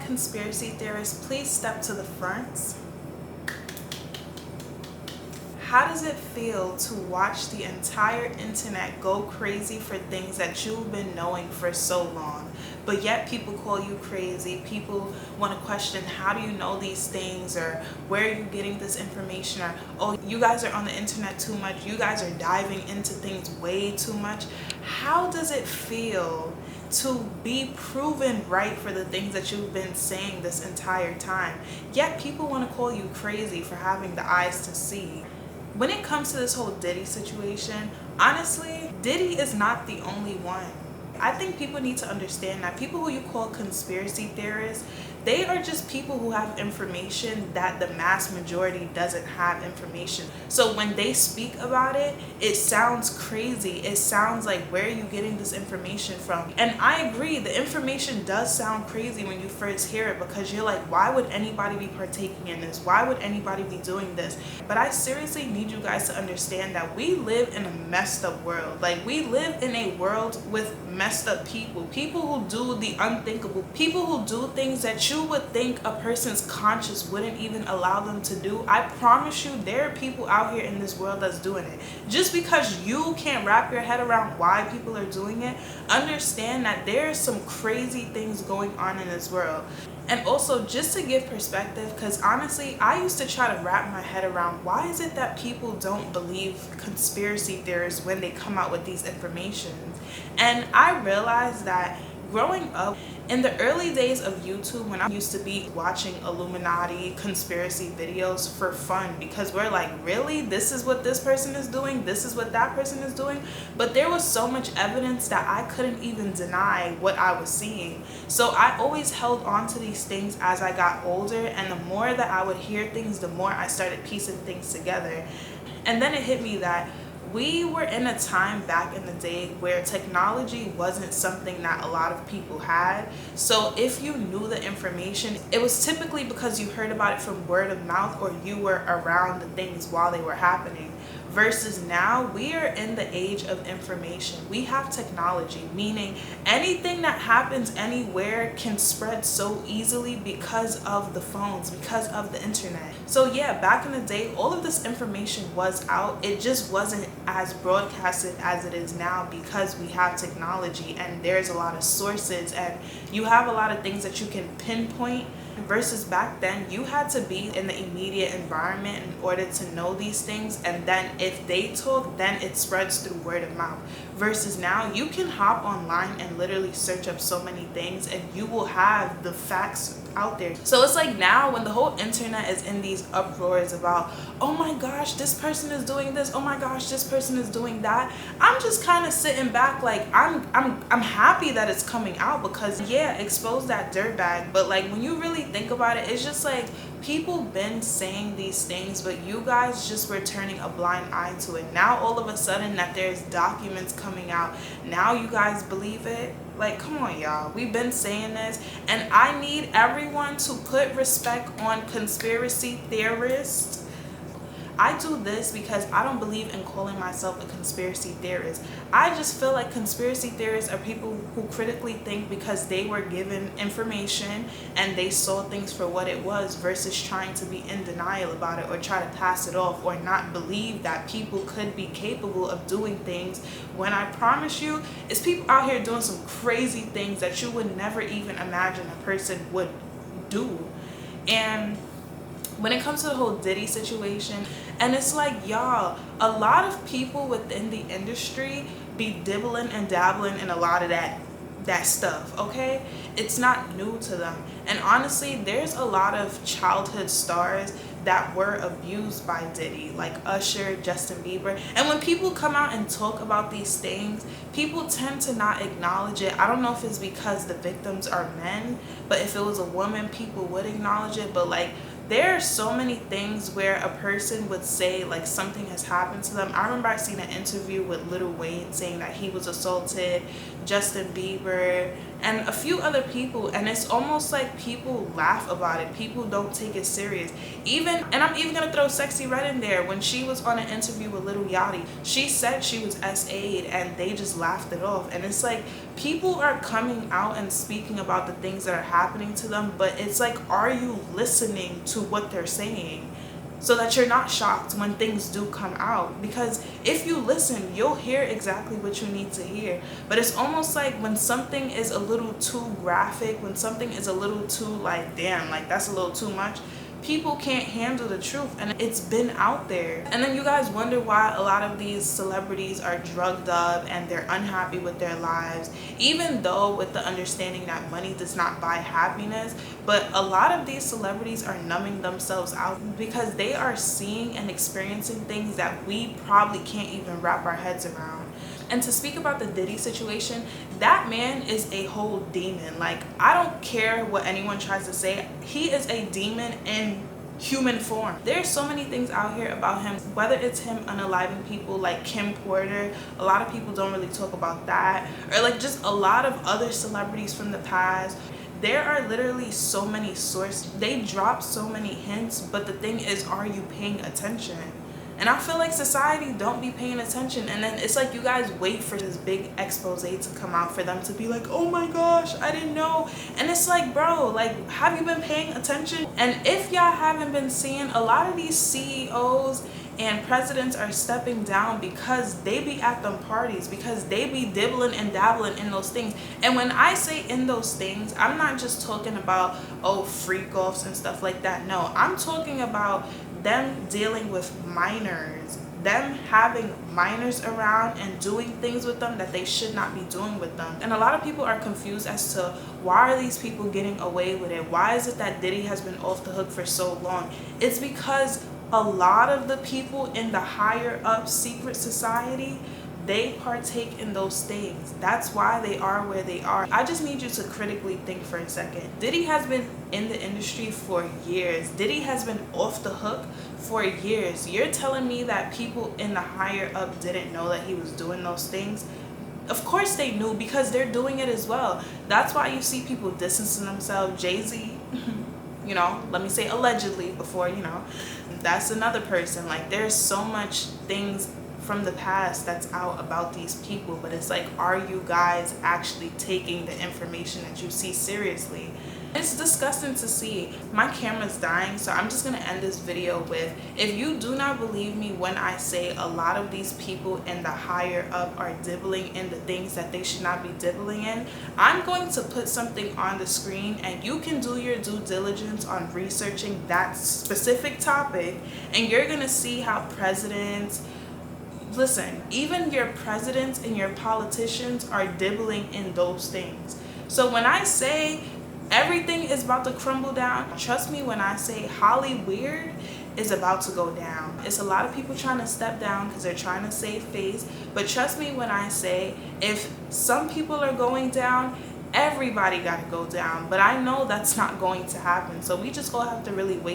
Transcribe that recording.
conspiracy theorists, please step to the front. How does it feel to watch the entire internet go crazy for things that you've been knowing for so long, but yet people call you crazy? People want to question, how do you know these things, or where are you getting this information, or oh, you guys are on the internet too much, you guys are diving into things way too much. How does it feel to be proven right for the things that you've been saying this entire time, yet people want to call you crazy for having the eyes to see? When it comes to this whole Diddy situation, honestly, Diddy is not the only one. I think people need to understand that people who you call conspiracy theorists, they are just people who have information that the mass majority doesn't have information. So when they speak about it, it sounds crazy. It sounds like, where are you getting this information from? And I agree, the information does sound crazy when you first hear it, because you're like, why would anybody be partaking in this? Why would anybody be doing this? But I seriously need you guys to understand that we live in a messed up world. Like, we live in a world with messed up people who do the unthinkable, people who do things that you would think a person's conscience wouldn't even allow them to do. I promise you, there are people out here in this world that's doing it. Just because you can't wrap your head around why people are doing it, understand that there are some crazy things going on in this world. And also, just to give perspective, because honestly, I used to try to wrap my head around, why is it that people don't believe conspiracy theorists when they come out with these informations? And I realized that growing up, in the early days of YouTube, when I used to be watching Illuminati conspiracy videos for fun, because we're like, really? This is what this person is doing? This is what that person is doing? But there was so much evidence that I couldn't even deny what I was seeing. So I always held on to these things as I got older, and the more that I would hear things, the more I started piecing things together. And then it hit me that we were in a time back in the day where technology wasn't something that a lot of people had. So if you knew the information, it was typically because you heard about it from word of mouth, or you were around the things while they were happening. Versus now, we are in the age of information. We have technology, meaning anything that happens anywhere can spread so easily because of the phones, because of the internet. So yeah, back in the day, all of this information was out. It just wasn't as broadcasted as it is now, because we have technology and there's a lot of sources and you have a lot of things that you can pinpoint. Versus back then, you had to be in the immediate environment in order to know these things, and then if they talk, then it spreads through word of mouth. Versus now, you can hop online and literally search up so many things and you will have the facts out there. So it's like now, when the whole internet is in these uproars about, oh my gosh, this person is doing this, oh my gosh, this person is doing that, I'm just kind of sitting back like, I'm happy that it's coming out, because yeah, expose that dirtbag. But like, when you really think about it, it's just like, people been saying these things, but you guys just were turning a blind eye to it. Now all of a sudden that there's documents coming out, now you guys believe it? Like, come on, y'all. We've been saying this, and I need everyone to put respect on conspiracy theorists. I do this because I don't believe in calling myself a conspiracy theorist. I just feel like conspiracy theorists are people who critically think because they were given information and they saw things for what it was, versus trying to be in denial about it or try to pass it off or not believe that people could be capable of doing things, when I promise you, it's people out here doing some crazy things that you would never even imagine a person would do. And when it comes to the whole Diddy situation, and it's like, y'all, a lot of people within the industry be dibbling and dabbling in a lot of that stuff, okay? It's not new to them. And honestly, there's a lot of childhood stars that were abused by Diddy, like Usher, Justin Bieber. And when people come out and talk about these things, people tend to not acknowledge it. I don't know if it's because the victims are men, but if it was a woman, people would acknowledge it. But like, There are so many things where a person would say like something has happened to them. I remember I seen an interview with Lil Wayne saying that he was assaulted, Justin Bieber, and a few other people, and it's almost like people laugh about it. People don't take it serious. Even, and I'm even gonna throw Sexy Red in there. When she was on an interview with Lil Yachty, she said she was SA'd and they just laughed it off. And it's like, people are coming out and speaking about the things that are happening to them, but it's like, are you listening to what they're saying? So that you're not shocked when things do come out, because if you listen, you'll hear exactly what you need to hear. But it's almost like when something is a little too graphic, when something is a little too like, damn, like that's a little too much, people can't handle the truth, and it's been out there. And then you guys wonder why a lot of these celebrities are drugged up and they're unhappy with their lives, even though with the understanding that money does not buy happiness. But a lot of these celebrities are numbing themselves out because they are seeing and experiencing things that we probably can't even wrap our heads around. And to speak about the Diddy situation, that man is a whole demon. Like, I don't care what anyone tries to say. He is a demon in human form. There's so many things out here about him, whether it's him unaliving people like Kim Porter, a lot of people don't really talk about that, or like just a lot of other celebrities from the past. There are literally so many sources. They drop so many hints, but the thing is, are you paying attention? And I feel like society don't be paying attention, and then it's like you guys wait for this big expose to come out for them to be like, oh my gosh, I didn't know. And it's like, bro, like, have you been paying attention? And if y'all haven't been seeing, a lot of these CEOs and presidents are stepping down because they be at them parties, because they be dibbling and dabbling in those things. And when I say in those things, I'm not just talking about, oh, freak offs and stuff like that. No, I'm talking about them dealing with minors, them having minors around and doing things with them that they should not be doing with them. And a lot of people are confused as to why are these people getting away with it? Why is it that Diddy has been off the hook for so long? It's because a lot of the people in the higher up secret society, they partake in those things. That's why they are where they are. I just need you to critically think for a second. Diddy has been in the industry for years. Diddy has been off the hook for years. You're telling me that people in the higher up didn't know that he was doing those things? Of course they knew, because they're doing it as well. That's why you see people distancing themselves. Jay-Z, you know, let me say allegedly before, you know, that's another person. Like, there's so much things from the past that's out about these people, but it's like, are you guys actually taking the information that you see seriously? It's disgusting to see. My camera's dying, so I'm just gonna end this video with, if you do not believe me when I say a lot of these people in the higher up are dibbling in the things that they should not be dibbling in, I'm going to put something on the screen and you can do your due diligence on researching that specific topic, and you're gonna see how presidents, listen, even your presidents and your politicians are dibbling in those things. So when I say everything is about to crumble down, trust me when I say Holly Weird is about to go down. It's a lot of people trying to step down because they're trying to save face, but trust me when I say, if some people are going down, everybody got to go down. But I know that's not going to happen, so we just gonna have to really wait